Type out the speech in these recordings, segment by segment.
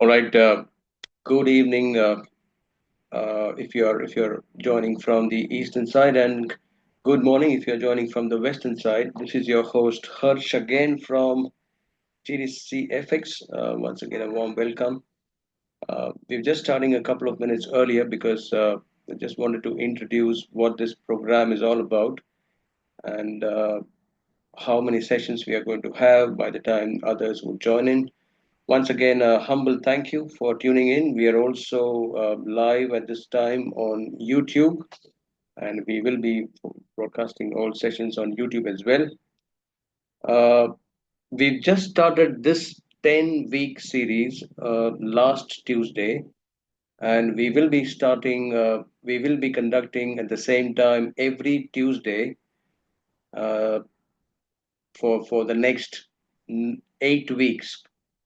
All right. Good evening. If you're joining from the eastern side, and good morning if you're joining from the western side. This is your host Harsh again from GTCFX. Once again, a warm welcome. We're just starting a couple of minutes earlier because I just wanted to introduce what this program is all about and how many sessions we are going to have by the time others will join in. Once again, a humble thank you for tuning in. We are also live at this time on YouTube, and we will be broadcasting all sessions on YouTube as well. Uh, we've just started this 10-week series last Tuesday, and we will be conducting at the same time every Tuesday uh, for the next 8 weeks.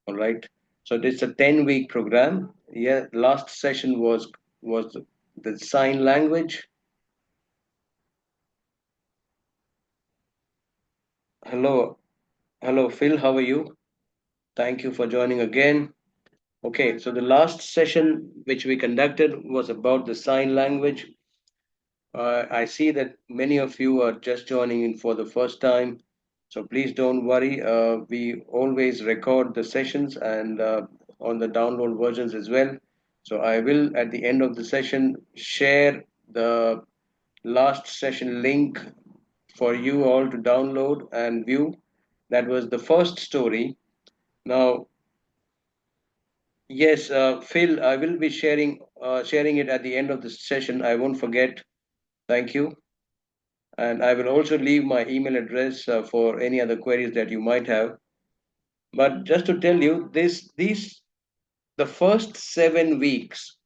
All right. So it's a 10-week program. Yeah. Last session was the sign language. Hello, hello, Phil. How are you? Thank you for joining again. Okay. So the last session which we conducted was about the sign language. I see that many of you are just joining in for the first time. So please don't worry. We always record the sessions and on the download versions as well. So I will, at the end of the session, share the last session link for you all to download and view. That was the first story. Now, yes, Phil, I will be sharing it at the end of the session. I won't forget. Thank you. And I will also leave my email address for any other queries that you might have. But just to tell you, the first 7 weeks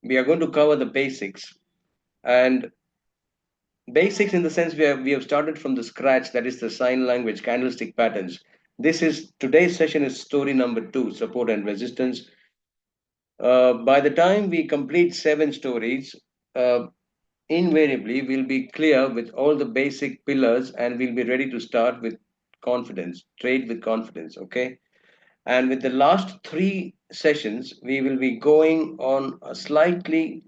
we are going to cover the basics and basics in the sense we have started from the scratch. That is the sign language candlestick patterns. This is today's session is story number 2, support and resistance. By the time we complete 7 stories, uh, invariably we'll be clear with all the basic pillars and we'll be ready to start with confidence, trade with confidence. Okay. And with the last 3 sessions, we will be going on a slightly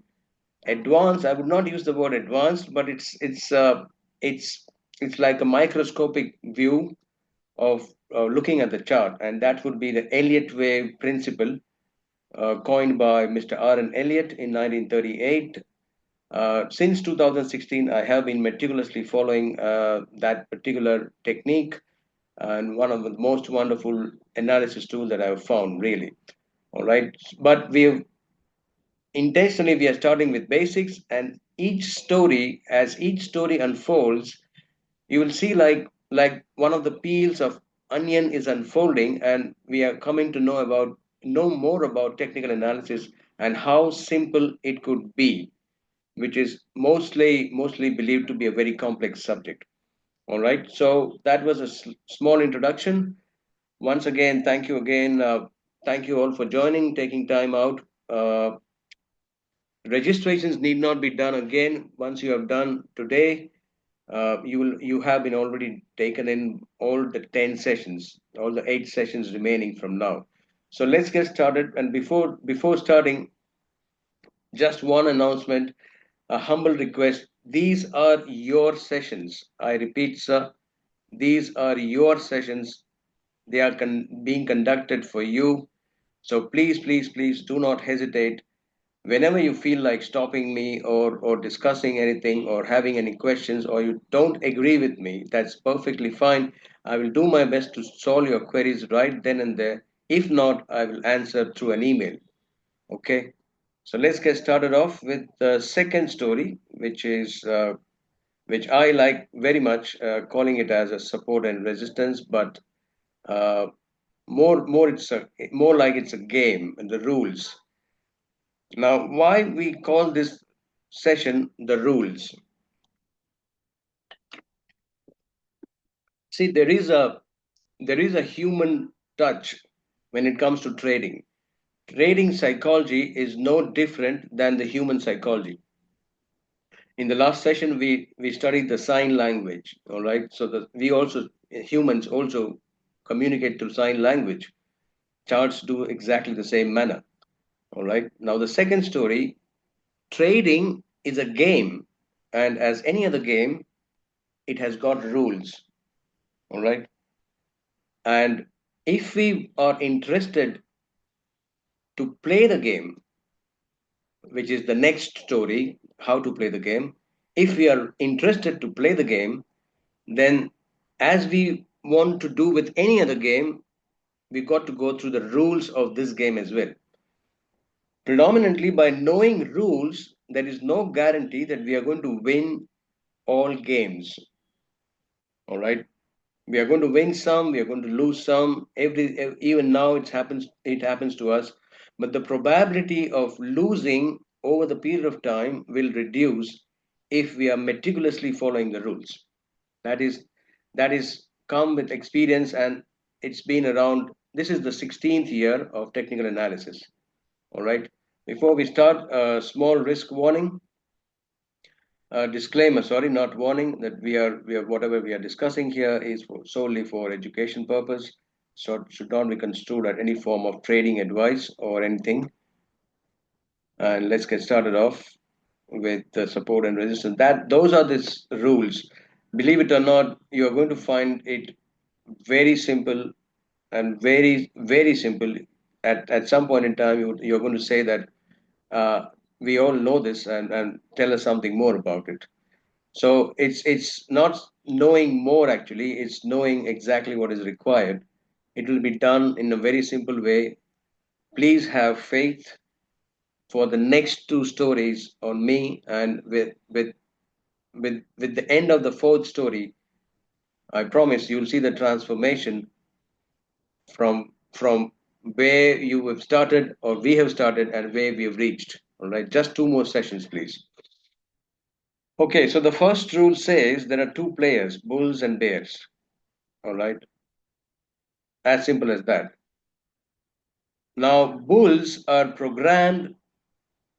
advanced. I would not use the word advanced, but it's it's like a microscopic view of looking at the chart, and that would be the Elliott wave principle, coined by Mr. R. N. Elliott in 1938. Since 2016, I have been meticulously following that particular technique and one of the most wonderful analysis tools that I have found, really. All right. But we are starting with basics, and as each story unfolds, you will see like one of the peels of onion is unfolding, and we are coming to know more about technical analysis and how simple it could be, which is mostly believed to be a very complex subject. All right, so that was a small introduction. Once again, thank you again. Thank you all for joining, taking time out. Registrations need not be done again. Once you have done today, you have been already taken in all the 10 sessions, all the 8 sessions remaining from now. So let's get started. And before starting, just one announcement, a humble request. These are your sessions. I repeat, sir, these are your sessions. They are being conducted for you. So please do not hesitate. Whenever you feel like stopping me or discussing anything or having any questions or you don't agree with me, that's perfectly fine. I will do my best to solve your queries right then and there. If not, I will answer through an email. Okay. So let's get started off with the second story, which I like very much, calling it as a support and resistance, but uh, more like it's a game and the rules. Now, why we call this session the rules? See, there is a human touch when it comes to trading. Trading psychology is no different than the human psychology. In the last session, we studied the sign language. All right, so we also humans also communicate through sign language. Charts do exactly the same manner. All right. Now, the second story, trading is a game, and as any other game, it has got rules. All right. And if we are interested to play the game, which is the next story, how to play the game, if we are interested to play the game, then as we want to do with any other game, we got to go through the rules of this game as well. Predominantly by knowing rules, there is no guarantee that we are going to win all games. All right. We are going to win some, we are going to lose some. Even now it happens to us. But the probability of losing over the period of time will reduce if we are meticulously following the rules. That is come with experience, and it's been around. This is the 16th year of technical analysis. All right. Before we start, a small risk warning, disclaimer, sorry, not warning, that we are whatever we are discussing here is solely for education purpose, so should not be construed as any form of trading advice or anything. And let's get started off with the support and resistance. That those are the rules. Believe it or not, you are going to find it very simple and very simple. At some point in time, you're going to say that we all know this, and tell us something more about it. So it's not knowing more actually, it's knowing exactly what is required. It will be done in a very simple way. Please have faith for the next two stories on me, and with the end of the fourth story, I promise you'll see the transformation from where you have started or we have started and where we have reached. All right, just two more sessions, please. Okay, so the first rule says there are two players, bulls and bears. All right, as simple as that. Now, bulls are programmed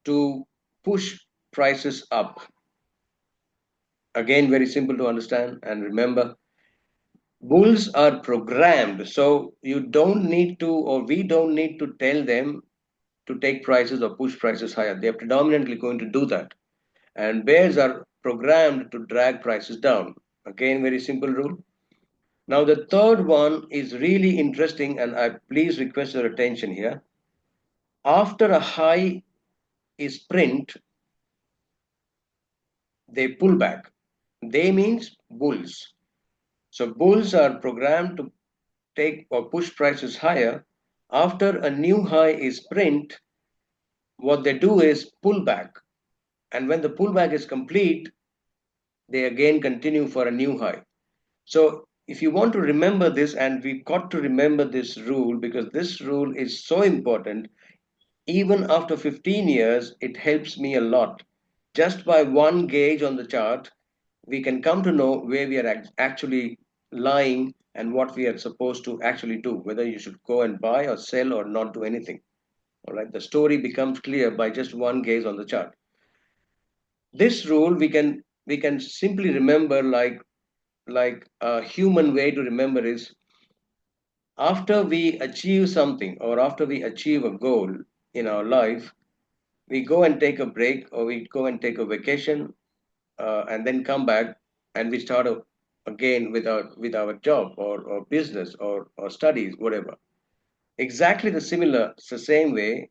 to push prices up. Again, very simple to understand and remember. Bulls are programmed, so you don't need to, or we don't need to tell them to take prices or push prices higher. They're predominantly going to do that. And bears are programmed to drag prices down. Again, very simple rule. Now, the third one is really interesting, and I please request your attention here. After a high is print, they pull back. They means bulls. So bulls are programmed to take or push prices higher. After a new high is print, what they do is pull back. And when the pullback is complete, they again continue for a new high. So if you want to remember this, and we got to remember this rule because this rule is so important, even after 15 years, it helps me a lot. Just by one gauge on the chart, we can come to know where we are actually lying and what we are supposed to actually do, whether you should go and buy or sell or not do anything. All right, the story becomes clear by just one gaze on the chart. This rule we can simply remember like a human way to remember is after we achieve something or after we achieve a goal in our life, we go and take a break or we go and take a vacation, and then come back and we start again with our job or business or studies, whatever. Exactly it's the same way.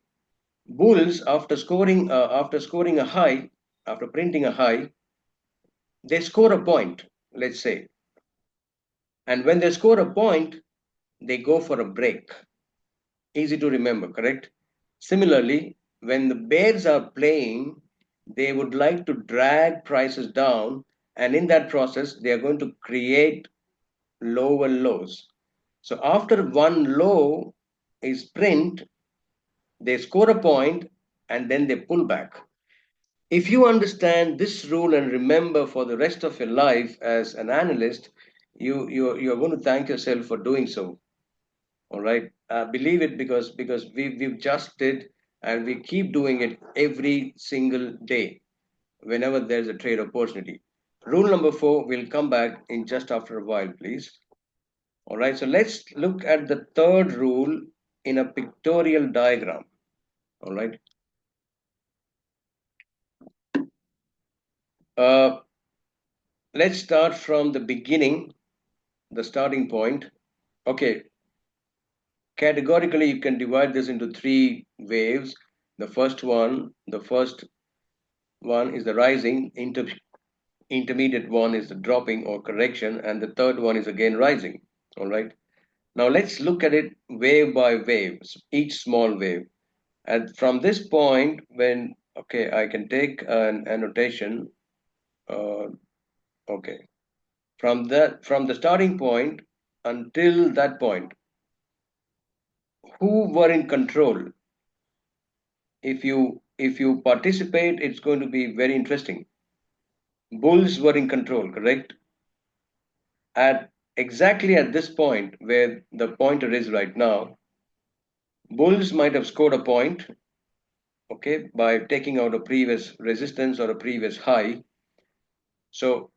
Bulls, after scoring a high, after printing a high, they score a point, let's say, and when they score a point, they go for a break. Easy to remember, correct? Similarly, when the bears are playing, they would like to drag prices down, and in that process, they are going to create lower lows. So after one low is print, they score a point and then they pull back. If you understand this rule and remember for the rest of your life as an analyst, you're going to thank yourself for doing so. All right, believe it because we've just did, and we keep doing it every single day whenever there's a trade opportunity. Rule number four, we'll come back in just after a while, please. All right, so let's look at the third rule. in a pictorial diagram. All right. Uh, let's start from the beginning, the starting point. Okay, categorically, you can divide this into three waves. The first one is the rising, intermediate one is the dropping or correction, and the third one is again rising. All right. Now let's look at it wave by wave, each small wave. And from this point, okay, I can take an annotation. Uh, okay, from the starting point until that point, who were in control? If you participate, it's going to be very interesting. Bulls were in control, correct? At exactly at this point where the pointer is right now, Bulls might have scored a point, okay, by taking out a previous resistance or a previous high. So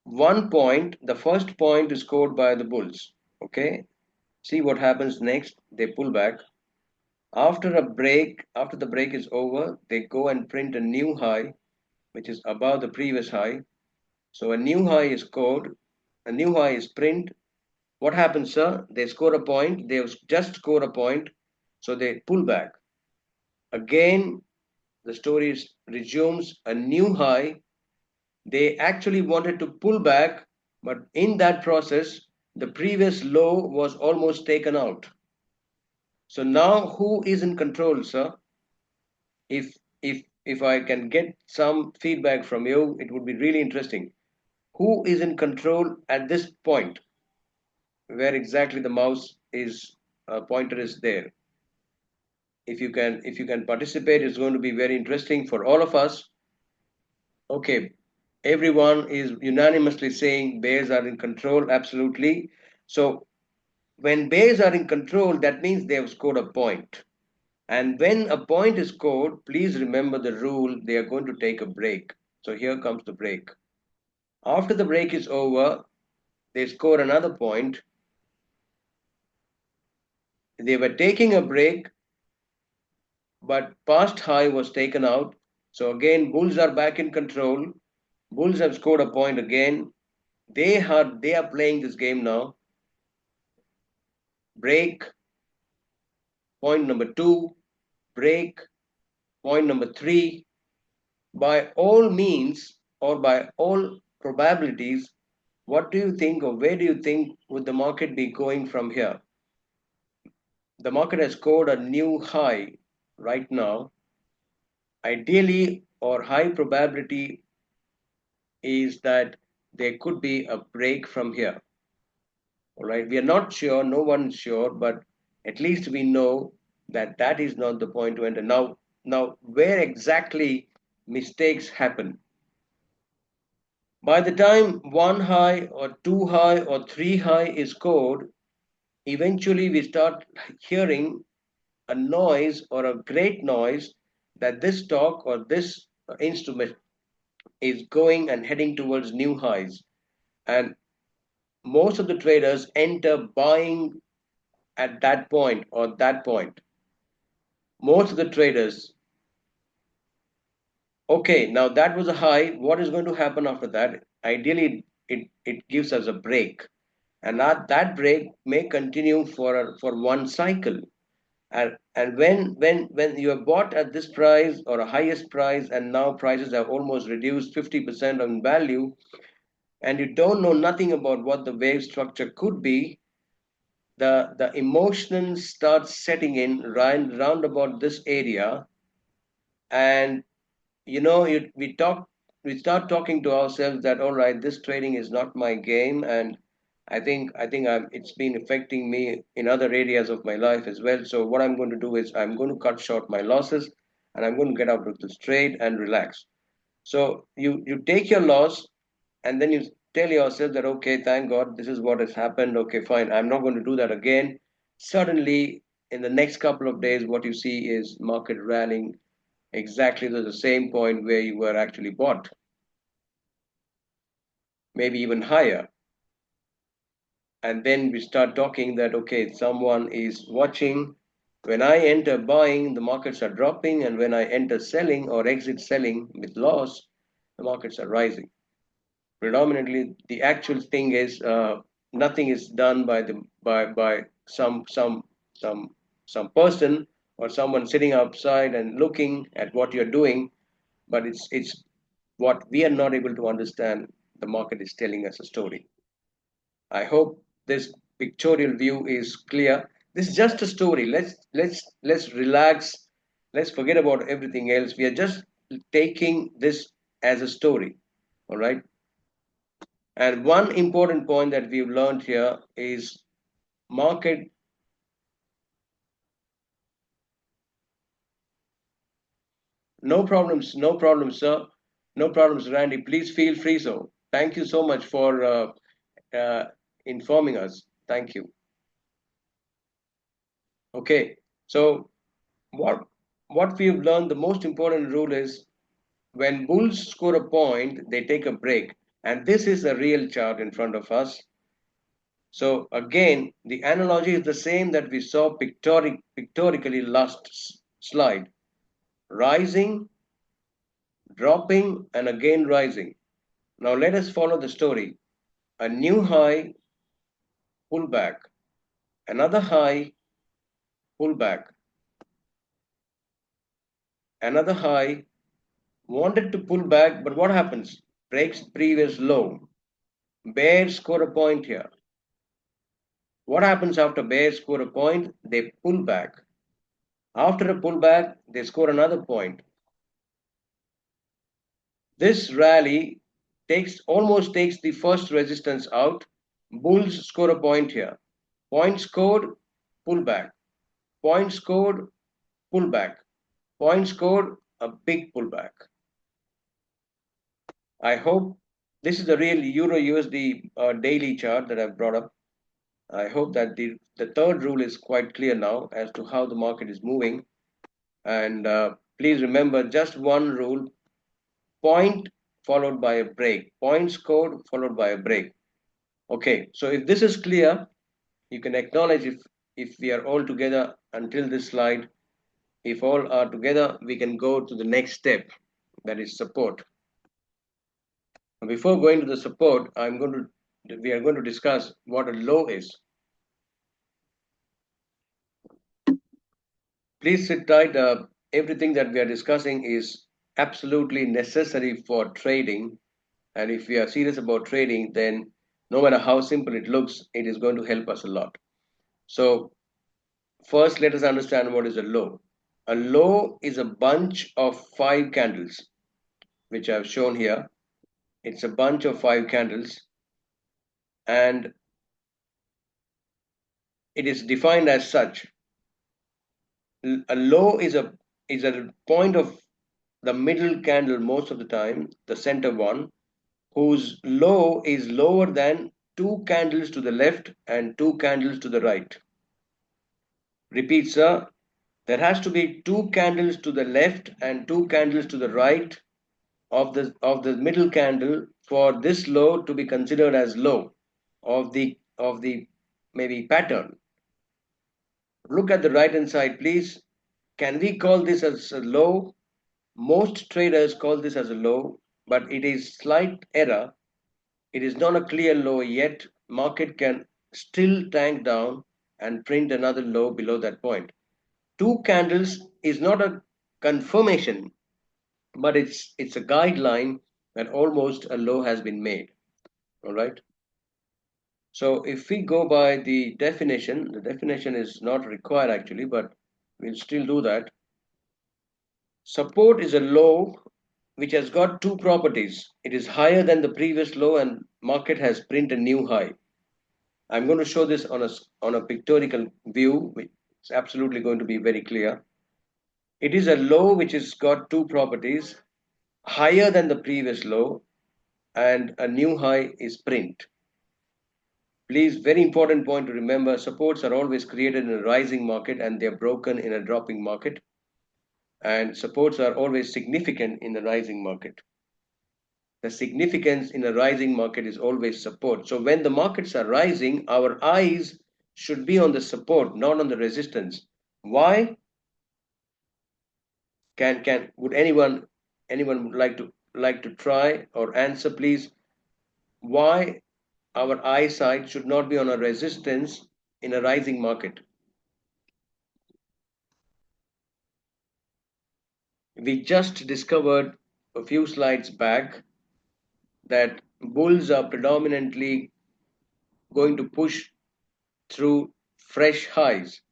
the first point is scored by the Bulls, okay. See what happens next. They pull back. After the break is over, they go and print a new high, which is above the previous high. So a new high is scored, a new high is print. What happens, sir? They score a point, they have just scored a point, so they pull back. Again, the story resumes a new high. They actually wanted to pull back, but in that process, the previous low was almost taken out. So now who is in control, sir? If I can get some feedback from you, it would be really interesting. Who is in control at this point where exactly the mouse is pointer is there? If you can participate, it's going to be very interesting for all of us. Okay, everyone is unanimously saying bears are in control. Absolutely. So when bears are in control, that means they have scored a point. And when a point is scored, please remember the rule, they are going to take a break. So here comes the break. After the break is over, they score another point. They were taking a break, but past high was taken out. So again, Bulls are back in control. Bulls have scored a point again. They are playing this game now. Break, point number two, break, point number three. By all means, or by all probabilities, what do you think, or where do you think would the market be going from here? The market has scored a new high right now. Ideally, or high probability is that there could be a break from here. All right, we are not sure, no one is sure, but at least we know that that is not the point to enter. Now, where exactly mistakes happen? By the time one high or two high or three high is scored, eventually we start hearing a noise or a great noise that this stock or this instrument is going and heading towards new highs. And most of the traders enter buying at that point or that point. Most of the traders, okay, now that was a high. What is going to happen after that? Ideally, it gives us a break. And that break may continue for one cycle. And when you are bought at this price or a highest price, and now prices have almost reduced 50% on value, and you don't know nothing about what the wave structure could be, the emotion starts setting in round about this area. And we start talking to ourselves that, all right, this trading is not my game. And it's been affecting me in other areas of my life as well. So what I'm going to do is I'm going to cut short my losses, and I'm going to get out of this trade and relax. So you take your loss, and then you tell yourself that, okay, thank God, this is what has happened. Okay, fine, I'm not going to do that again. Suddenly, in the next couple of days, what you see is market rallying exactly to the same point where you were actually bought, maybe even higher. And then we start talking that, okay, someone is watching. When I enter buying, the markets are dropping, and when I enter selling or exit selling with loss, the markets are rising. Predominantly, the actual thing is nothing is done by the by some some person or someone sitting outside and looking at what you're doing, but it's what we are not able to understand. The market is telling us a story. I hope this pictorial view is clear. This is just a story. Let's relax. Let's forget about everything else. We are just taking this as a story. All right. And one important point that we've learned here is market. No problems. No problems, sir. No problems, Randy. Please feel free. So thank you so much for uh, informing us. Thank you. Okay. So what what we've learned, the most important rule is when bulls score a point, they take a break. And this is a real chart in front of us. So again, the analogy is the same that we saw pictorically last slide. Rising, dropping, and again rising. Now let us follow the story. A new high, pullback. Another high, pullback. Another high, wanted to pull back, but what happens? Breaks previous low. Bears score a point here. What happens after bears score a point? They pull back. After a pullback, they score another point. This rally almost takes the first resistance out. Bulls score a point here. Point scored, pullback. Point scored, pullback. Point scored, a big pullback. I hope this is the real Euro USD daily chart that I've brought up. I hope that the third rule is quite clear now as to how the market is moving. And please remember just one rule: point followed by a break, point scored followed by a break. Okay, so if this is clear, you can acknowledge if we are all together until this slide. If all are together, we can go to the next step, that is support. Before going to the support, we are going to discuss what a low is. Please sit tight. Everything that we are discussing is absolutely necessary for trading. And if we are serious about trading, then no matter how simple it looks, it is going to help us a lot. So, first, let us understand what is a low. A low is a bunch of five candles, which I've shown here. It's a bunch of five candles, and it is defined as such. A low is a point of the middle candle most of the time, the center one, whose low is lower than two candles to the left and two candles to the right. Repeat, sir. There has to be two candles to the left and two candles to the right of the middle candle for this low to be considered as low of the maybe pattern. Look at the right hand side, please. Can we call this as a low? Most traders call this as a low, but it is slight error. It is not a clear low yet. Market can still tank down and print another low below that point. Two candles is not a confirmation, but it's a guideline that almost a low has been made. All right. So if we go by the definition is not required actually, but we'll still do that. Support is a low which has got two properties. It is higher than the previous low and market has printed a new high. I'm going to show this on a pictorial view, which is absolutely going to be very clear. It is a low which has got two properties, higher than the previous low, and a new high is print. Please, very important point to remember, supports are always created in a rising market and they're broken in a dropping market. And supports are always significant in the rising market. The significance in a rising market is always support. So when the markets are rising, our eyes should be on the support, not on the resistance. Why? Can would anyone would like to try or answer, please? Why our eyesight should not be on a resistance in a rising market? We just discovered a few slides back that bulls are predominantly going to push through fresh highs.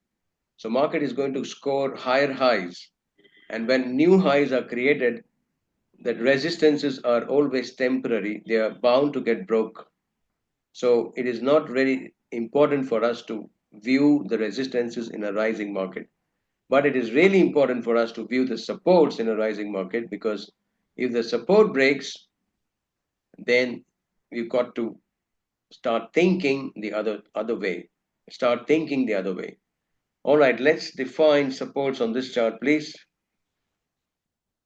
So market is going to score higher highs. And when new highs are created, that resistances are always temporary. They are bound to get broke. So it is not very important for us to view the resistances in a rising market. But it is really important for us to view the supports in a rising market, because if the support breaks, then we've got to start thinking the other way. Start thinking the other way. All right, let's define supports on this chart, please.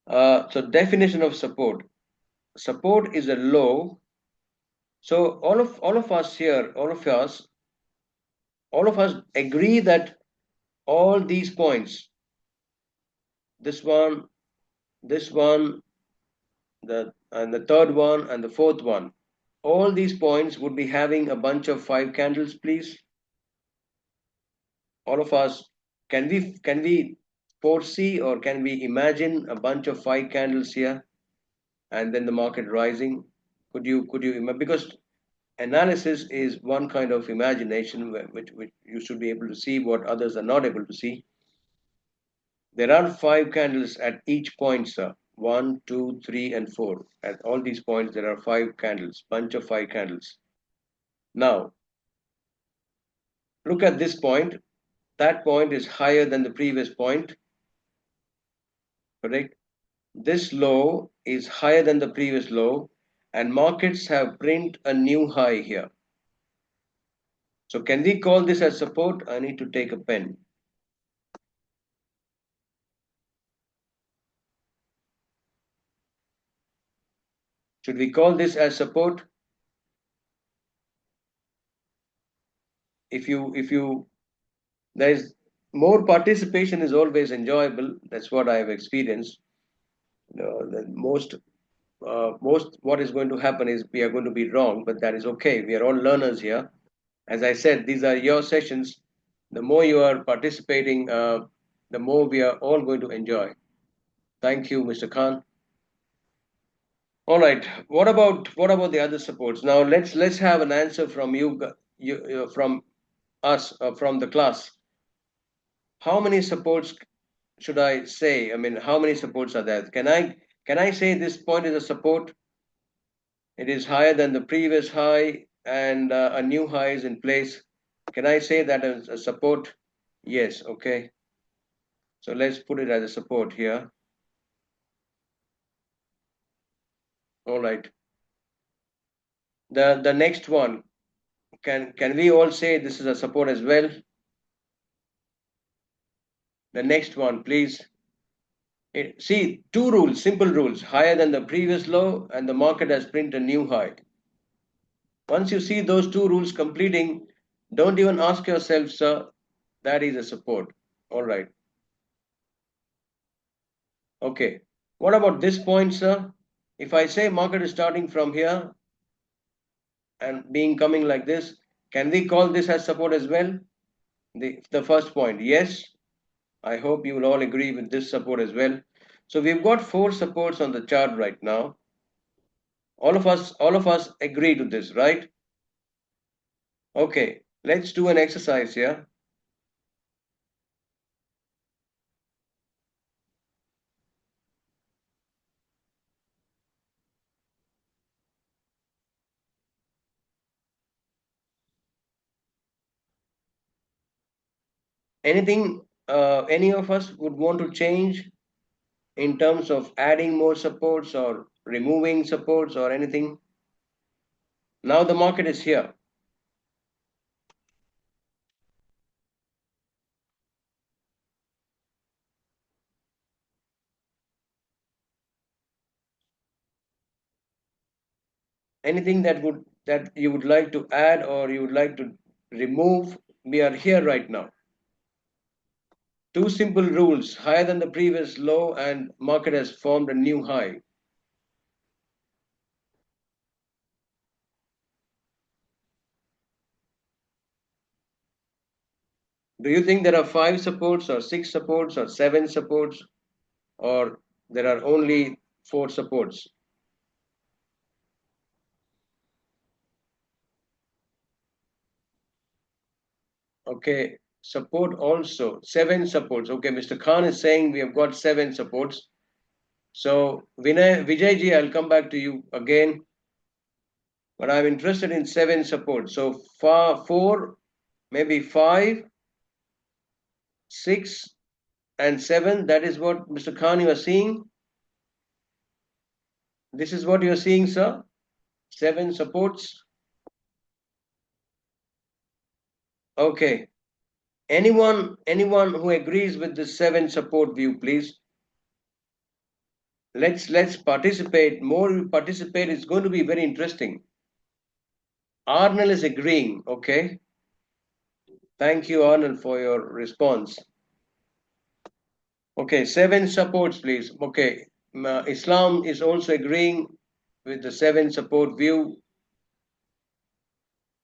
So definition of support. Support is a low. So all of us here, all of us agree that all these points, this one, this one, the third one, and the fourth one, all these points would be having a bunch of five candles, please. All of us, can we foresee, or can we imagine a bunch of five candles here, and then the market rising? Could you because analysis is one kind of imagination, which you should be able to see what others are not able to see. There are five candles at each point, sir. One, two, three, and four. At all these points, there are five candles, bunch of five candles. Now, look at this point. That point is higher than the previous point, correct? This low is higher than the previous low, and markets have print a new high here. So can we call this as support? I need to take a pen. Should we call this as support? If you there is more participation is always enjoyable. That's what I have experienced. The most what is going to happen is we are going to be wrong, but that is okay. We are all learners here. As I said, these are your sessions. The more you are participating, the more we are all going to enjoy. Thank you, Mr. Khan. All right. What about the other supports? Now let's have an answer from you from us, from the class. How many supports should I say? I mean, how many supports are there? Can I say this point is a support? It is higher than the previous high, and a new high is in place. Can I say that as a support? Yes. Okay. So let's put it as a support here. All right. The next one. Can we all say this is a support as well? The next one, please. See, two rules, simple rules: higher than the previous low, and the market has printed a new high. Once you see those two rules completing, don't even ask yourself, sir, that is a support. All right. Okay. What about this point, sir? If I say market is starting from here and being coming like this, can we call this as support as well? The first point, yes. I hope you will all agree with this support as well. So we've got four supports on the chart right now. All of us agree to this, right? Okay, let's do an exercise here. Anything any of us would want to change in terms of adding more supports or removing supports or anything? Now the market is here. Anything that you would like to add or you would like to remove? We are here right now. Two simple rules: higher than the previous low, and market has formed a new high. Do you think there are five supports or six supports or seven supports, or there are only four supports? Okay, support also seven supports. Okay, Mr. Khan is saying we have got seven supports. So Vijayji, I'll come back to you again, but I'm interested in seven supports. So four, maybe five, six, and seven. That is what Mr. Khan you are seeing. This is what you are seeing, sir. Seven supports. Okay. Anyone who agrees with the seven support view, please. Let's participate. More we participate, it's going to be very interesting. Arnel is agreeing. Okay. Thank you, Arnel, for your response. Okay, seven supports, please. Okay. Islam is also agreeing with the seven support view.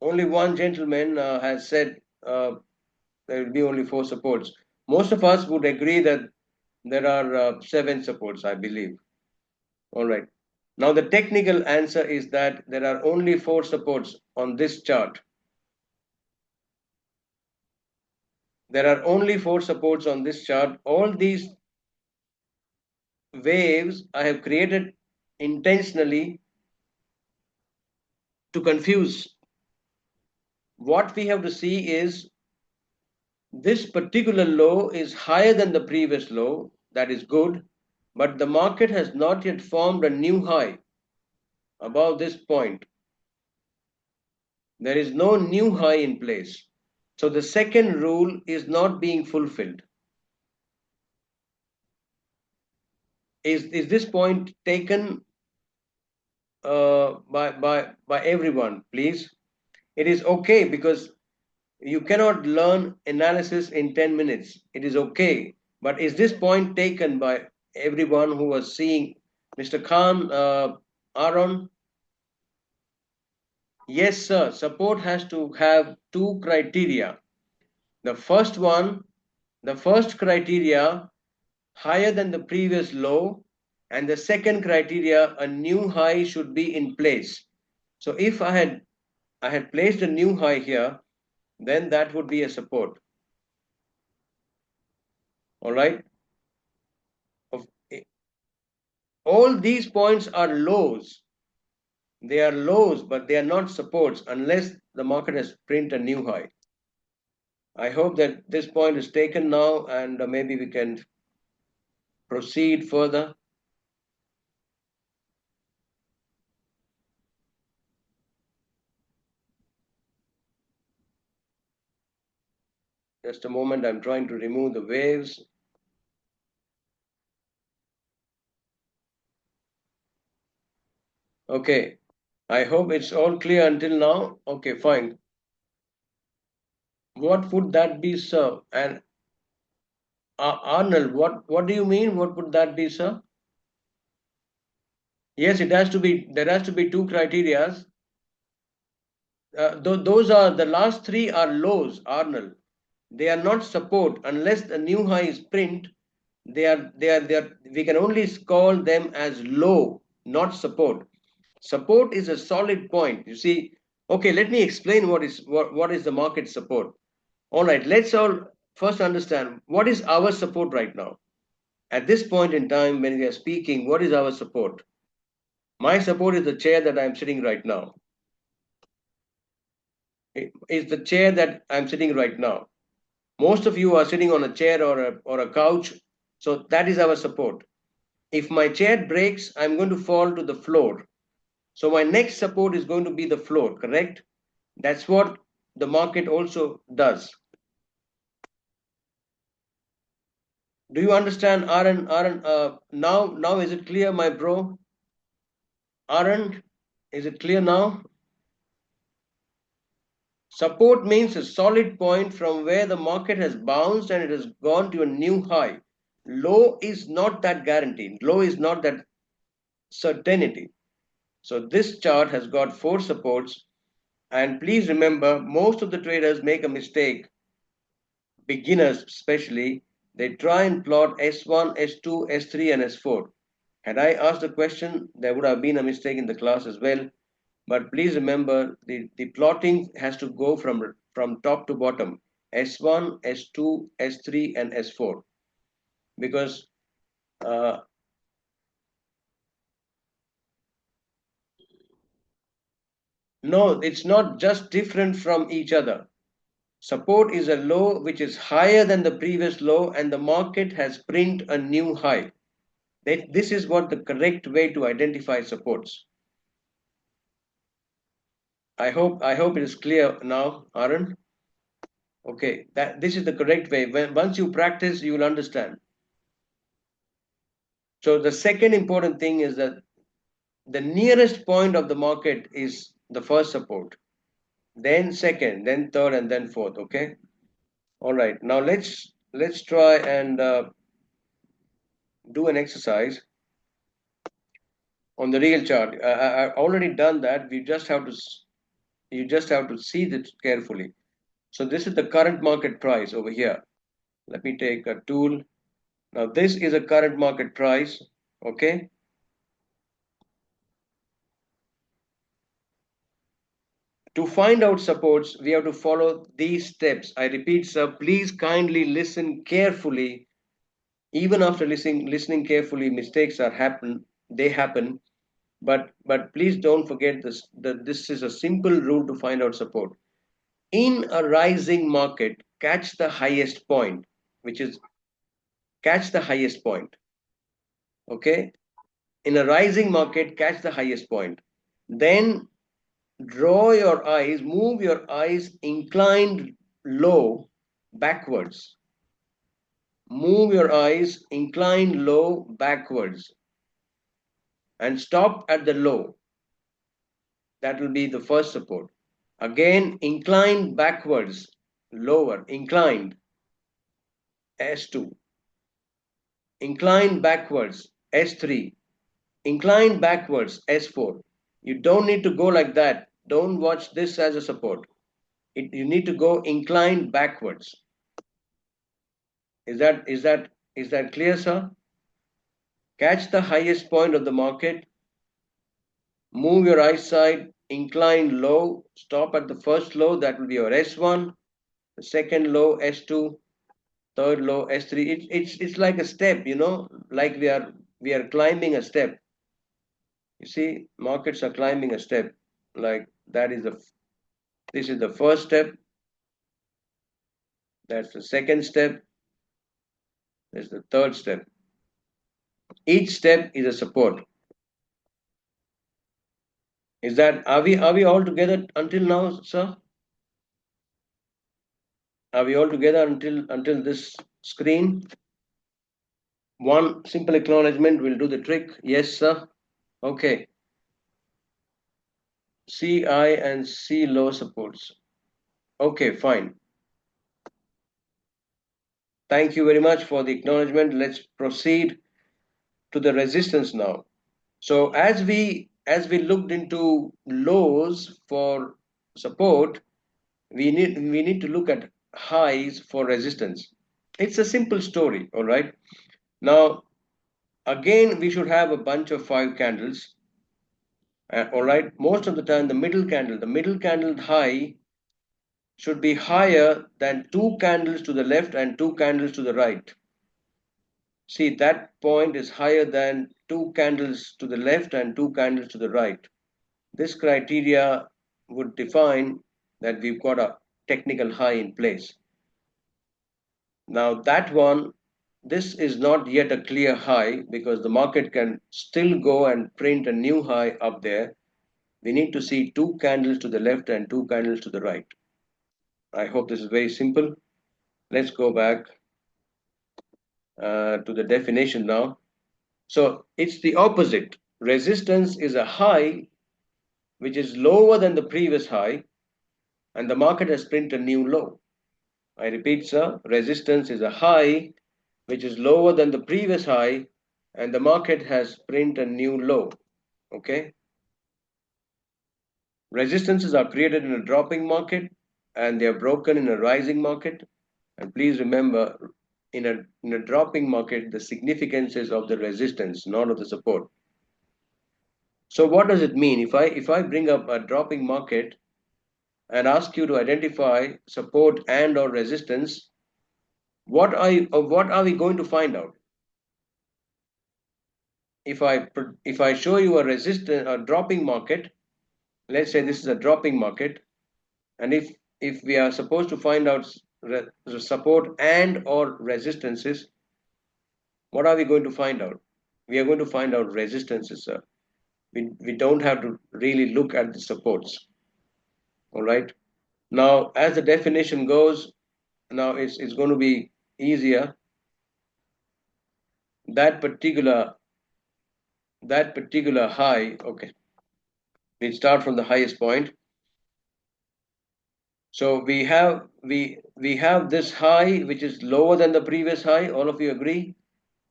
Only one gentleman has said there will be only four supports. Most of us would agree that there are seven supports, I believe. All right. Now, the technical answer is that there are only four supports on this chart. There are only four supports on this chart. All these waves I have created intentionally to confuse. What we have to see is this particular low is higher than the previous low. That is good. But the market has not yet formed a new high above this point. There is no new high in place. So the second rule is not being fulfilled. Is this point taken by everyone, please? It is okay because you cannot learn analysis in 10 minutes. It is okay. But is this point taken by everyone who was seeing Mr. Khan, Aaron? Yes, sir. Support has to have two criteria. The first one, the first criteria, higher than the previous low, and the second criteria, a new high should be in place. So if I had placed a new high here, then that would be a support. All right. Of all these points are lows. They are lows, but they are not supports unless the market has printed a new high. I hope that this point is taken now, and maybe we can proceed further. Just a moment, I'm trying to remove the waves. Okay, I hope it's all clear until now. Okay, fine. What would that be, sir? And Arnold, what do you mean? What would that be, sir? Yes, it has to be. There has to be two criterias. Those are the last three are lows, Arnold. They are not support unless the new high is print. They are. We can only call them as low, not support. Support is a solid point. You see. Okay, let me explain what is the market support. All right, let's all first understand what is our support right now. At this point in time, when we are speaking, what is our support? My support is the chair that I'm sitting right now. It is the chair that I'm sitting right now. Most of you are sitting on a chair or a couch, so that is our support. If my chair breaks, I'm going to fall to the floor. So my next support is going to be the floor, correct? That's what the market also does. Do you understand, Aaron? Aaron, now is it clear, my bro? Aaron, Is it clear now? Support means a solid point from where the market has bounced and it has gone to a new high. Low is not that guaranteed. Low is not that certainty. So this chart has got four supports. And please remember, most of the traders make a mistake, beginners especially. They try and plot S1, S2, S3, and S4. Had I asked the question, there would have been a mistake in the class as well. But please remember, the plotting has to go from top to bottom. S1, S2, S3, and S4. Because uh, no, it's not just different from each other. Support is a low which is higher than the previous low and the market has printed a new high. This is what the correct way to identify supports. I hope it is clear now, Aaron. Okay, this is the correct way. Once you practice, you will understand. So the second important thing is that the nearest point of the market is the first support, then second, then third, and then fourth. Okay. All right. Now let's try and do an exercise on the real chart. I've already done that. You just have to see this carefully. So this is the current market price over here. Let me take a tool. Now this is a current market price. Okay. To find out supports, we have to follow these steps. I repeat, sir, please kindly listen carefully. Even after listening carefully, mistakes they happen. But please don't forget this, that this is a simple rule to find out support. In a rising market, catch the highest point, which is catch the highest point. Okay? In a rising market, catch the highest point. Then draw your eyes, move your eyes inclined low backwards. Move your eyes inclined low backwards and stop at the low. That will be the first support. Again, inclined backwards, lower, inclined, S2. Inclined backwards, S3. Inclined backwards, S4. You don't need to go like that. Don't watch this as a support. You need to go inclined backwards. Is that clear, sir? Catch the highest point of the market, move your eyesight, incline low, stop at the first low, that will be your S1, the second low, S2, third low, S3. It's like a step, like we are climbing a step. You see, markets are climbing a step. Like this is the first step, that's the second step, that's the third step. Each step is a support. Are we all together until now, sir? Are we all together until this screen? One simple acknowledgement will do the trick. Yes, sir. Okay. CI and C low supports. Okay, fine. Thank you very much for the acknowledgement. Let's proceed to the resistance now. So as we looked into lows for support, we need to look at highs for resistance. It's a simple story, all right? Now, again, we should have a bunch of 5 candles. All right, most of the time, the middle candle high should be higher than 2 candles to the left and 2 candles to the right. See, that point is higher than 2 candles to the left and 2 candles to the right. This criteria would define that we've got a technical high in place. Now this is not yet a clear high because the market can still go and print a new high up there. We need to see 2 candles to the left and 2 candles to the right. I hope this is very simple. Let's go back to the definition now. So it's the opposite. Resistance is a high which is lower than the previous high, and the market has printed a new low. I repeat, sir, resistance is a high which is lower than the previous high, and the market has printed a new low. Okay. Resistances are created in a dropping market and they are broken in a rising market. And please remember, in a dropping market, the significance is of the resistance, not of the support. So what does it mean? If I bring up a dropping market and ask you to identify support and or resistance, what are we going to find out? If I show you a resistance, a dropping market, let's say this is a dropping market, and if we are supposed to find out support and or resistances, what are we going to find out? We are going to find out resistances, sir. We don't have to really look at the supports. All right. Now, as the definition goes, now it's going to be easier. That particular high. Okay, we start from the highest point. So we have this high which is lower than the previous high. All of you agree?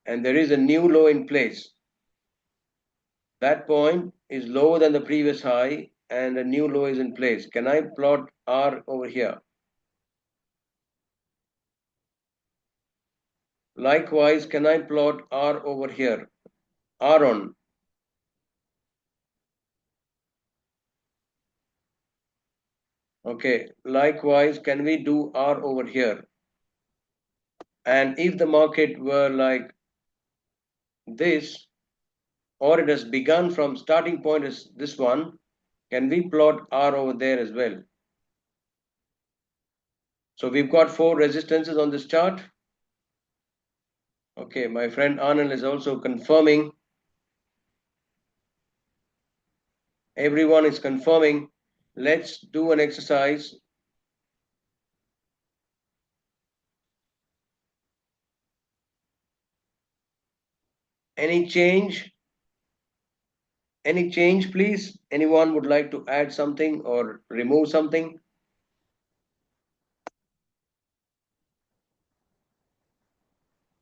And there is a new low in place. That point is lower than the previous high and a new low is in place. Can I plot R over here? Likewise, can I plot R over here? R on. Okay, likewise, can we do R over here? And if the market were like this, or it has begun from starting point is this one, can we plot R over there as well? So we've got 4 resistances on this chart. Okay, my friend Anand is also confirming. Everyone is confirming. Let's do an exercise. Any change? Any change, please? Anyone would like to add something or remove something?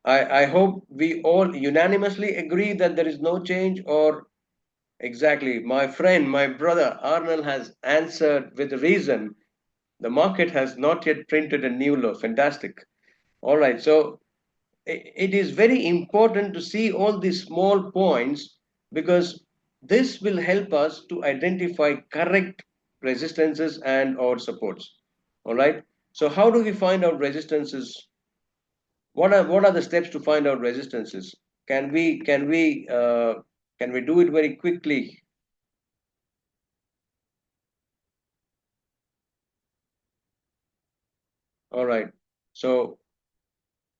I hope we all unanimously agree that there is no change, or exactly. My friend, my brother Arnold has answered with reason. The market has not yet printed a new low. Fantastic. All right. So it is very important to see all these small points because this will help us to identify correct resistances and or supports. All right. So how do we find out resistances? What are the steps to find out resistances? Can we do it very quickly? All right. So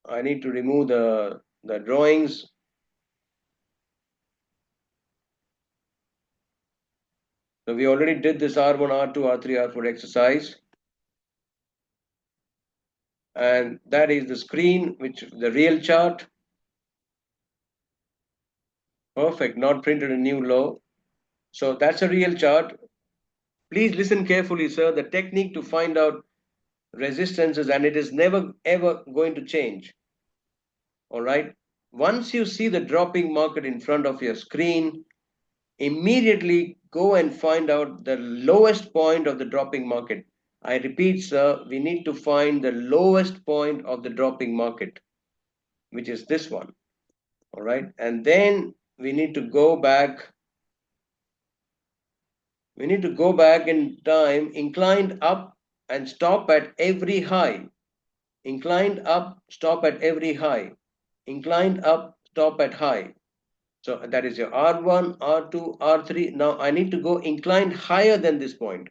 I need to remove the drawings. So we already did this R1, R2, R3, R4 exercise. And that is the screen, which the real chart. Perfect, not printed a new low. So that's a real chart. Please listen carefully, sir. The technique to find out resistances, and it is never ever going to change. All right. Once you see the dropping market in front of your screen, immediately go and find out the lowest point of the dropping market. I repeat, sir, we need to find the lowest point of the dropping market, which is this one. All right. And then we need to go back. We need to go back in time, inclined up and stop at every high. Inclined up, stop at every high. Inclined up, stop at high. So that is your R1, R2, R3. Now I need to go inclined higher than this point.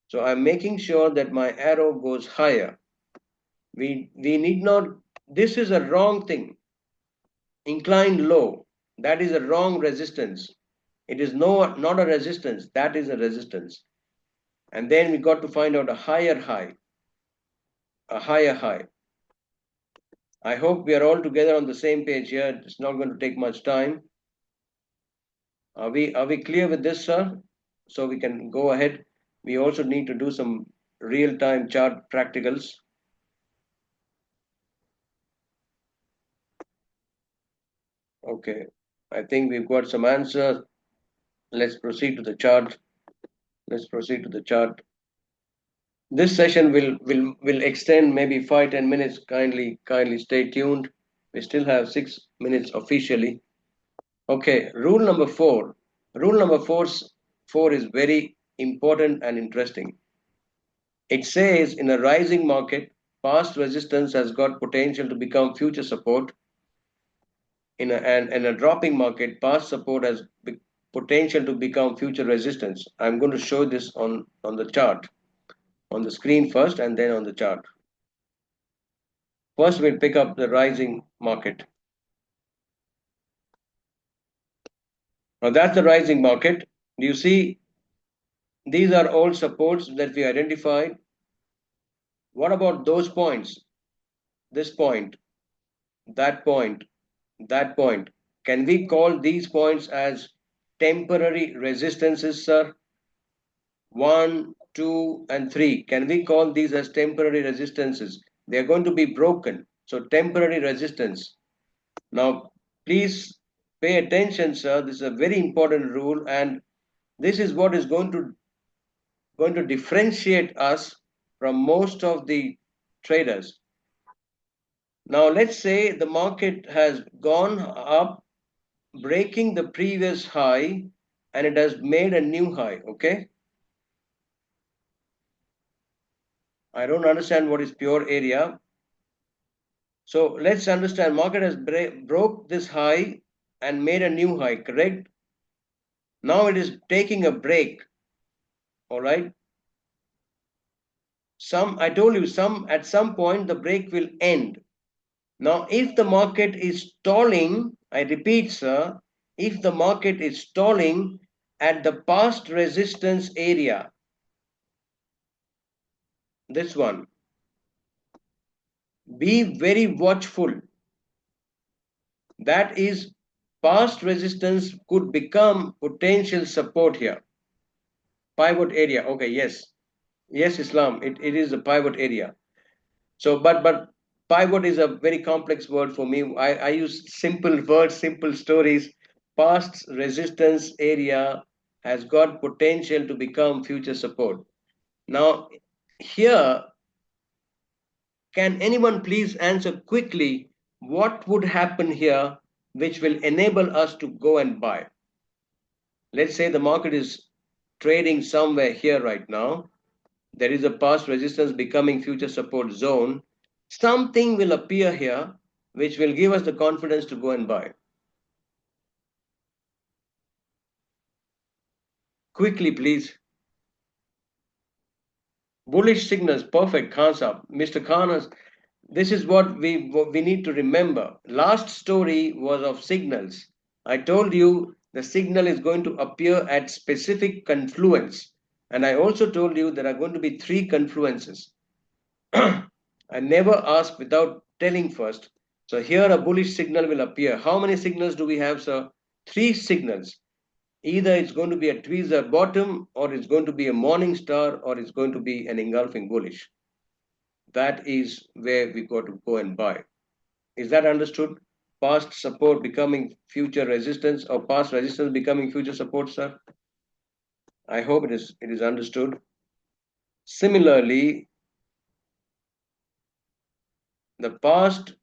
So I'm making sure that my arrow goes higher. We need not, this is a wrong thing. Inclined low, that is a wrong resistance. It is not a resistance, that is a resistance. And then we got to find out a higher high, a higher high. I hope we are all together on the same page here. It's not going to take much time. Are we clear with this, sir? so we can go ahead. We also need to do some real-time chart practicals. Okay, I think we've got some answers. Let's proceed to the chart. Let's proceed to the chart. This session will extend maybe 5-10 minutes. Kindly stay tuned. We still have 6 minutes officially. Okay, rule number four. Rule number four is very important and interesting. It says in a rising market, past resistance has got potential to become future support. And in a dropping market, past support has potential to become future resistance. I'm going to show this on the chart, on the screen first and then on the chart. First, we'll pick up the rising market. Now that's the rising market. Do you see these are all supports that we identified? What about those points? This point, that point, that point. Can we call these points as temporary resistances, sir? 1, 2, and 3. Can we call these as temporary resistances? They are going to be broken. So temporary resistance. Now, please pay attention, sir. This is a very important rule, and this is what is going to differentiate us from most of the traders. Now, let's say the market has gone up, breaking the previous high, and it has made a new high. Okay. I don't understand what is pure area. So let's understand market has broke this high and made a new high, correct? Now it is taking a break, all right? I told you at some point the break will end. Now if the market is stalling, I repeat, sir, if the market is stalling at the past resistance area, this one, be very watchful. That is, past resistance could become potential support here. Pivot area. Okay, yes. Yes, Islam. It is a pivot area. So, but pivot is a very complex word for me. I use simple words, simple stories. Past resistance area has got potential to become future support. Now, here, can anyone please answer quickly what would happen here which will enable us to go and buy? Let's say the market is trading somewhere here right now. There is a past resistance becoming future support zone. Something will appear here which will give us the confidence to go and buy. Quickly, please. Bullish signals, perfect, Khan Saab. Mr. Khan, this is what we need to remember. Last story was of signals. I told you the signal is going to appear at specific confluence. And I also told you there are going to be 3 confluences. I never ask without telling first. So here a bullish signal will appear. How many signals do we have, sir? 3 signals. Either it's going to be a tweezer bottom, or it's going to be a morning star, or it's going to be an engulfing bullish. That is where we got to go and buy. Is that understood? Past support becoming future resistance, or past resistance becoming future support, sir? I hope it is understood. Similarly, the past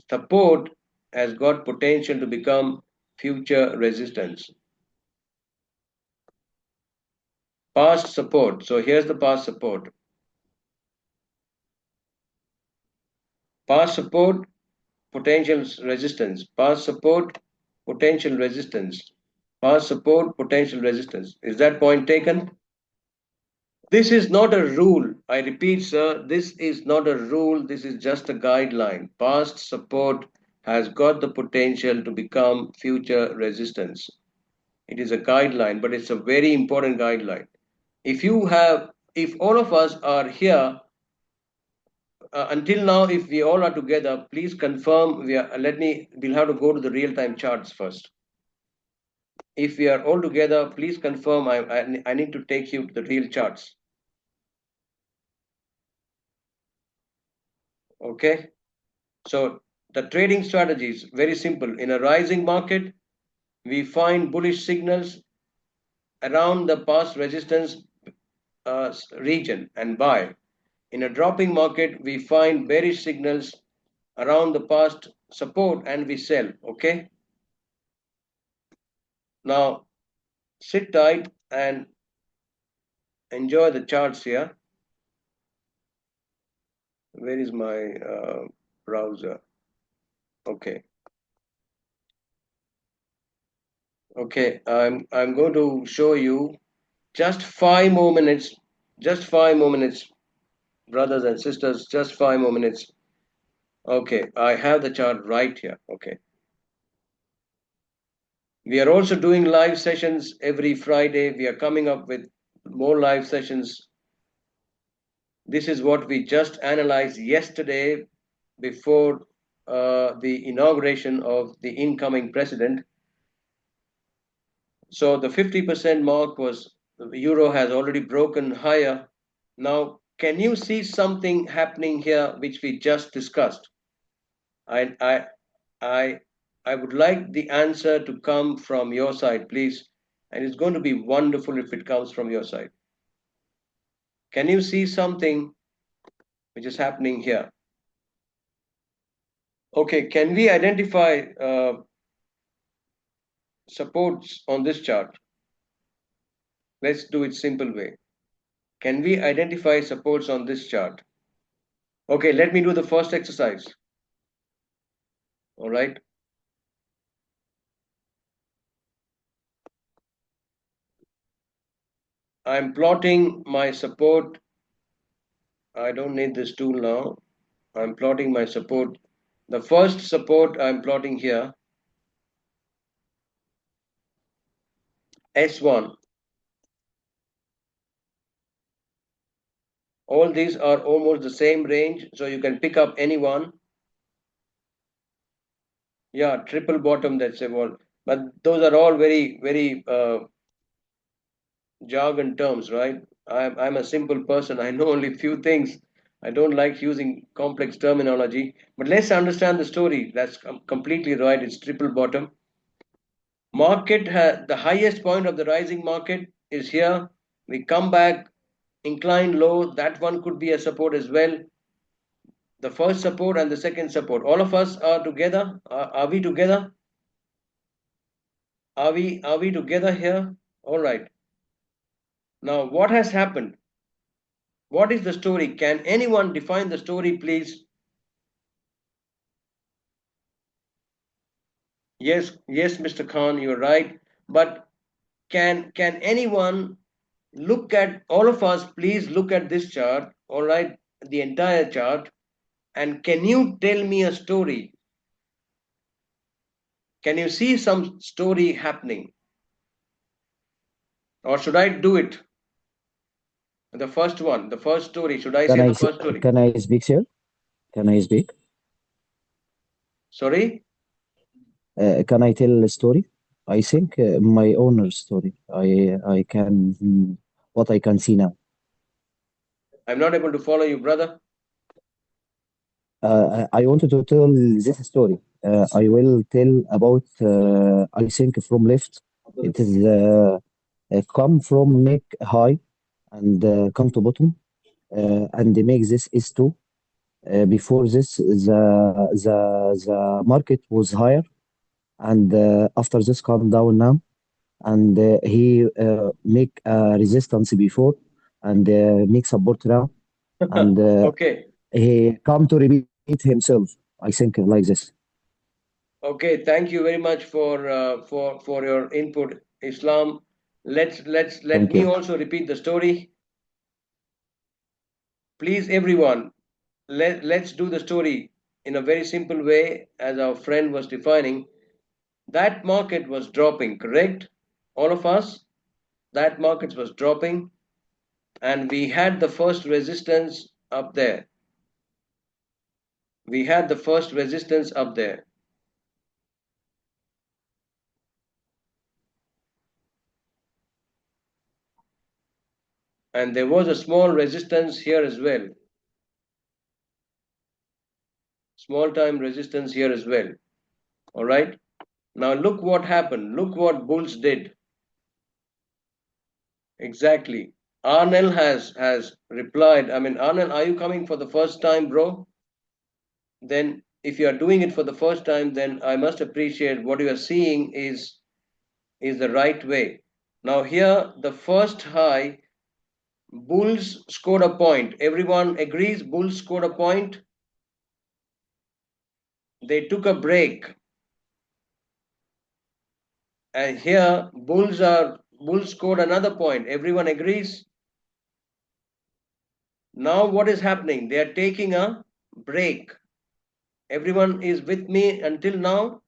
support has got potential to become future resistance. Past support. So here's the past support. Past support, potential resistance. Past support, potential resistance. Past support, potential resistance. Is that point taken? This is not a rule. I repeat, sir, this is not a rule. This is just a guideline. Past support has got the potential to become future resistance. It is a guideline, but it's a very important guideline. If all of us are here, until now, if we all are together, please confirm. We'll have to go to the real-time charts first. If we are all together, please confirm. I need to take you to the real charts. Okay. So the trading strategy is very simple. In a rising market, we find bullish signals around the past resistance region and buy. In a dropping market, we find bearish signals around the past support and we sell. Okay. Now sit tight and enjoy the charts here. Where is my browser? Okay. Okay. I'm going to show you just 5 more minutes. Just 5 more minutes, brothers and sisters. Just 5 more minutes. Okay. I have the chart right here. Okay. We are also doing live sessions every Friday. We are coming up with more live sessions. This is what we just analyzed yesterday before the inauguration of the incoming president. So the 50% mark was the euro has already broken higher. Now, can you see something happening here which we just discussed? I, I, I, I would like the answer to come from your side, please. And it's going to be wonderful if it comes from your side. Can you see something which is happening here? Okay, can we identify supports on this chart? Let's do it simple way. Can we identify supports on this chart? Okay, let me do the first exercise. All right. I'm plotting my support. I don't need this tool now. I'm plotting my support. The first support I'm plotting here, S1. All these are almost the same range, so you can pick up any one. Yeah, triple bottom, that's a wall. But those are all very, very jargon terms, right? I'm a simple person. I know only few things. I don't like using complex terminology. But let's understand the story. That's completely right. It's triple bottom. The highest point of the rising market is here. We come back, incline low. That one could be a support as well. The first support and the second support. All of us are together. Are we together? Are we together here? All right. Now, what has happened? What is the story? Can anyone define the story, please? Yes, yes, Mr. Khan, you're right. But can anyone look at all of us? Please look at this chart. All right, the entire chart. And can you tell me a story? Can you see some story happening? Or should I do it? The first one, the first story. Should I Can say I the first story? can I speak, sir? Can I speak? Sorry, Can I tell a story? I think my owner's story. I can what I can see now. I'm not able to follow you, brother. I wanted to tell this story. I will tell about. I think from left, it is come from make high and come to bottom and make this S2. Before this, the market was higher, and after this calm down now, and he make a resistance before and make support now, and Okay, he come to repeat himself. I think like this. okay. Thank you very much for your input, Islam. Let Thank me you. also repeat the story. Please, everyone, let's do the story in a very simple way, as our friend was defining. That market was dropping, correct? All of us, that market was dropping, and we had the first resistance up there. We had the first resistance up there. And there was a small resistance here as well. Small time resistance here as well. All right. Now look what happened. Look what bulls did. Exactly. Arnell has replied. I mean, Arnell, are you coming for the first time, bro? Then if you are doing it for the first time, then I must appreciate what you are seeing is the right way. Now here, the first high, bulls scored a point. Everyone agrees bulls scored a point. They took a break. And here, bulls scored another point. Everyone agrees. Now what is happening? They are taking a break. Everyone is with me until now.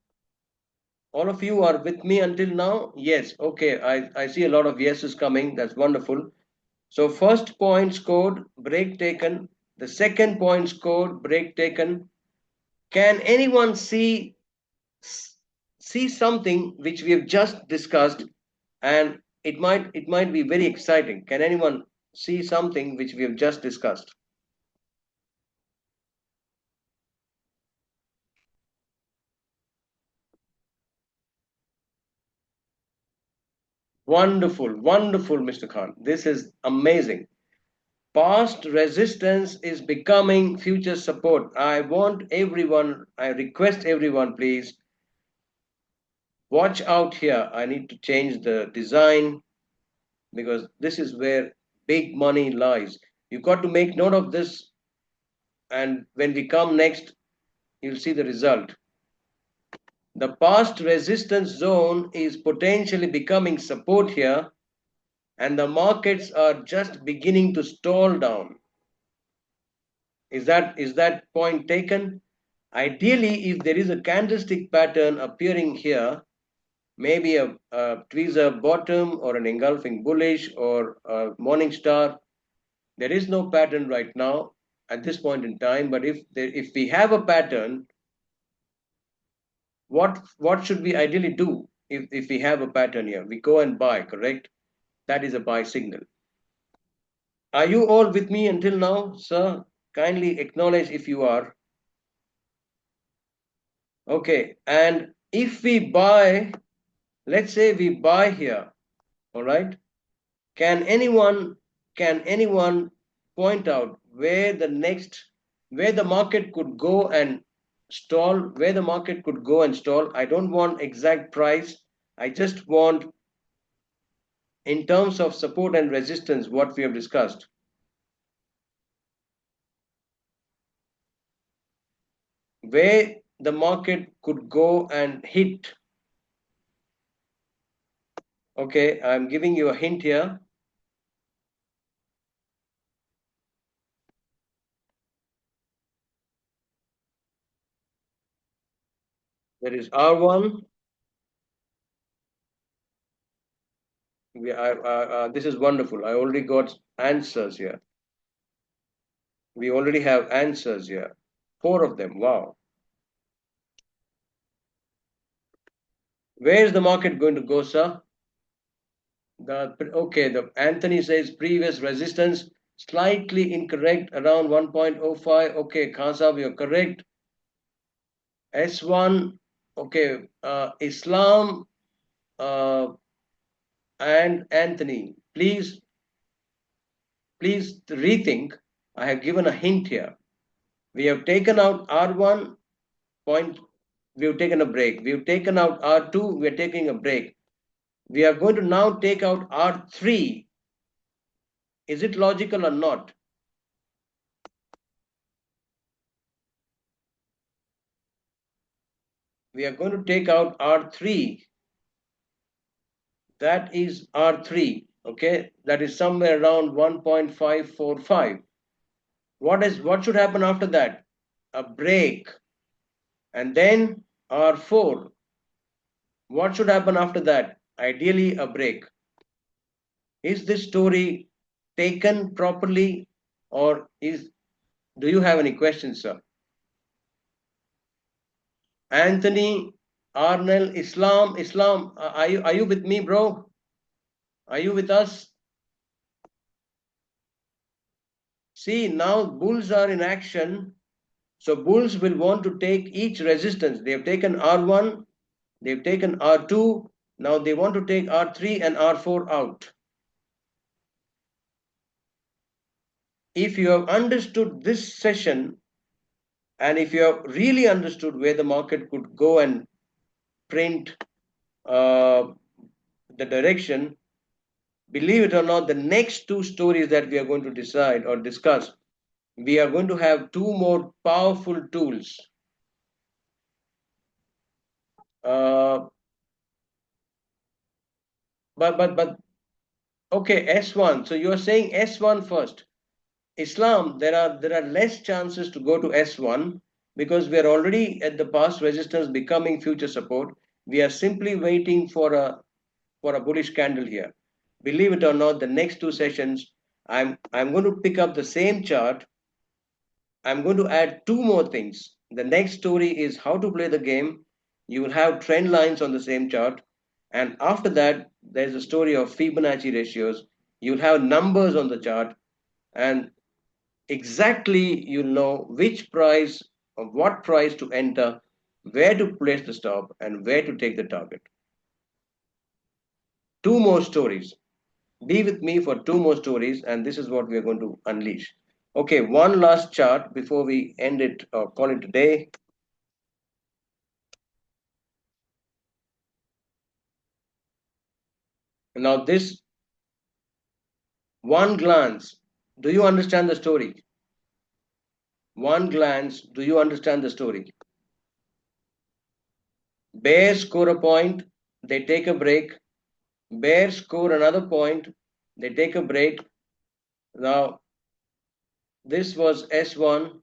All of you are with me until now? Yes. Okay. I see a lot of yeses coming. That's wonderful. So first point scored, break taken. The second point scored, break taken. Can anyone see something which we have just discussed, and it might be very exciting? Can anyone see something which we have just discussed? Wonderful, wonderful, Mr. Khan. This is amazing. Past resistance is becoming future support. I want everyone, I request everyone, please watch out here. I need to change the design because this is where big money lies. You've got to make note of this, and when we come next, you'll see the result. The past resistance zone is potentially becoming support here, and the markets are just beginning to stall down. Is that point taken? Ideally, if there is a candlestick pattern appearing here, maybe a tweezer bottom or an engulfing bullish or a morning star, there is no pattern right now at this point in time. But if we have a pattern, what should we ideally do? If we have a pattern here, we go and buy, correct? That is a buy signal. Are you all with me until now, sir? Kindly acknowledge if you are. Okay, and if we buy, let's say we buy here, all right? Can anyone point out where the market could go and stall, where the market could go and stall? I don't want exact price. I just want in terms of support and resistance what we have discussed. Where the market could go and hit. Okay, I'm giving you a hint here. There is R1. This is wonderful. I already got answers here. We already have answers here. Four of them. Wow. Where is the market going to go, sir? The Anthony says previous resistance slightly incorrect around 1.05. Okay, Khan, you're correct. S1. Okay, Islam uh, and Anthony. Please rethink. I have given a hint here. We have taken out R1 point. We have taken a break. We have taken out R2. We are taking a break. We are going to now take out R3. Is it logical or not? We are going to take out R3. That is R3. Okay, that is somewhere around 1.545. What should happen after that? A break. And then R4. What should happen after that? Ideally, a break. Is this story taken properly, or do you have any questions, sir? Anthony, Arnell, Islam, are you with me, bro? Are you with us? See, now bulls are in action. So bulls will want to take each resistance. They have taken R1, they've taken R2. Now they want to take R3 and R4 out. If you have understood this session, and if you have really understood where the market could go and print uh, the direction, believe it or not, the next two stories that we are going to decide or discuss, we are going to have two more powerful tools. Uh, but okay, S1. So you are saying S1 first. Islam, there are less chances to go to S1 because we are already at the past resistance becoming future support. We are simply waiting for a bullish candle here. Believe it or not, the next two sessions, I'm going to pick up the same chart. I'm going to add two more things. The next story is how to play the game. You will have trend lines on the same chart. And after that, there's a story of Fibonacci ratios. You'll have numbers on the chart. And exactly you'll know which price or what price to enter, where to place the stop, and where to take the target. Two more stories. Be with me for two more stories, and this is what we are going to unleash. Okay, one last chart before we end it or call it a day. Now, this one glance, do you understand the story? One glance, do you understand the story? Bears score a point, they take a break. Bears score another point, they take a break. Now, this was S1.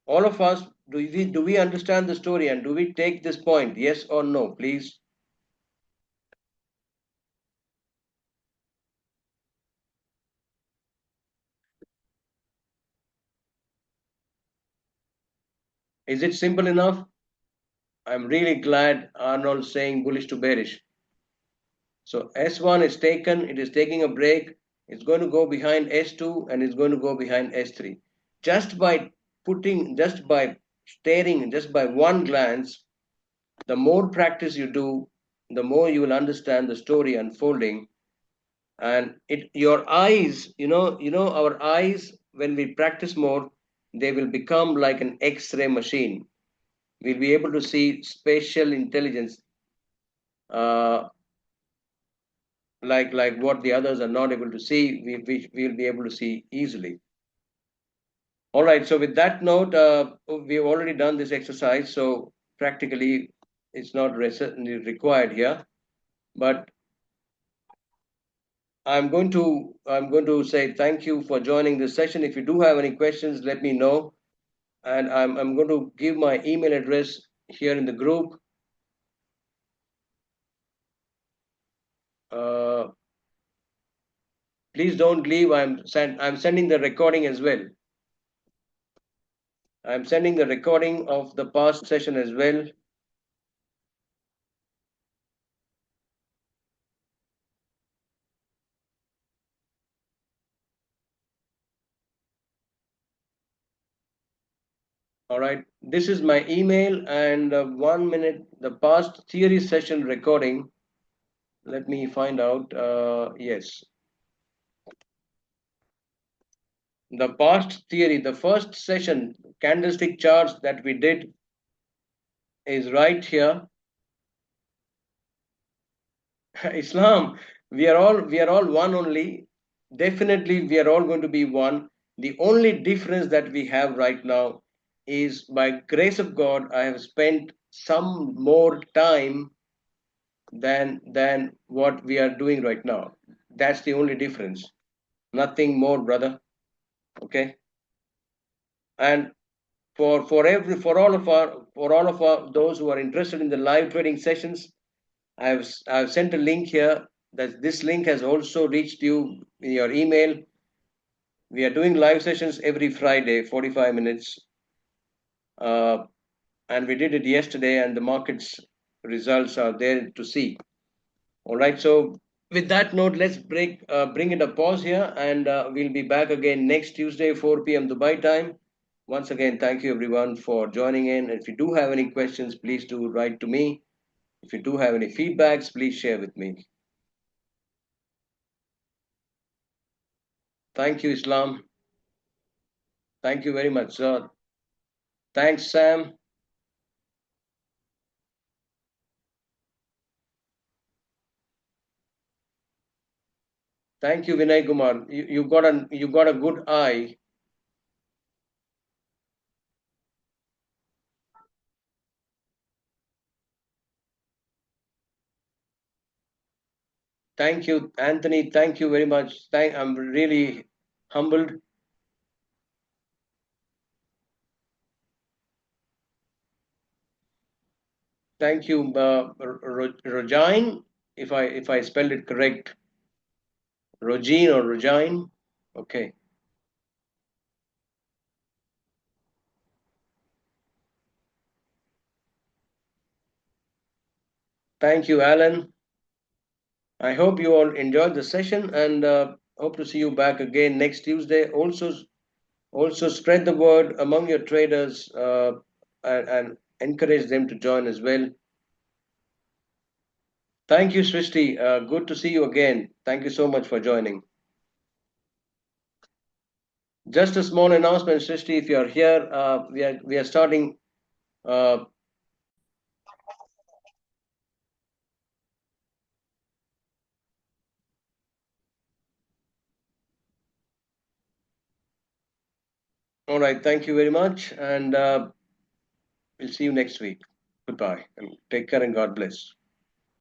All of us, do we understand the story and do we take this point? Yes or no, please? Is it simple enough? I'm really glad Arnold saying bullish to bearish. So S1 is taken, it is taking a break, it's going to go behind S2 and it's going to go behind S3. Just by just by staring, just by one glance, the more practice you do, the more you will understand the story unfolding. And your eyes, our eyes, when we practice more, they will become like an X-ray machine. We'll be able to see spatial intelligence, uh, like what the others are not able to see, we'll be able to see easily. All right, so with that note, we've already done this exercise, so practically it's not required here. But I'm going to say thank you for joining this session. If you do have any questions, let me know, and I'm going to give my email address here in the group. Uh, Please don't leave. I'm sending the recording as well. I'm sending the recording of the past session as well. All right. This is my email and 1 minute, the past theory session recording. Let me find out. Yes. The past theory, the first session, candlestick charts that we did is right here. Islam, we are all one only. Definitely, we are all going to be one. The only difference that we have right now is by grace of God, I have spent some more time than what we are doing right now. That's the only difference. Nothing more, brother. Okay. And for all of our those who are interested in the live trading sessions, I've sent a link here. That this link has also reached you in your email. We are doing live sessions every Friday, 45 minutes, uh, and we did it yesterday, and the markets results are there to see. All right, so with that note, let's bring it a pause here, and we'll be back again next Tuesday, 4 p.m. Dubai time. Once again, thank you everyone for joining in. If you do have any questions, please do write to me. If you do have any feedbacks, please share with me. Thank you, Islam. Thank you very much, sir. Thanks, Sam. Thank you, Vinay Kumar. You got a good eye. Thank you, Anthony. Thank you very much. I'm really humbled. Thank you, Rojine, if I spelled it correct. Rogine or Rogine. Okay. Thank you, Alan. I hope you all enjoyed the session, and hope to see you back again next Tuesday. Also spread the word among your traders, and encourage them to join as well. Thank you, Srishti. Good to see you again. Thank you so much for joining. Just a small announcement, Srishti, if you are here, we are starting. Uh, all right, thank you very much, and we'll see you next week. Goodbye, and take care, and God bless.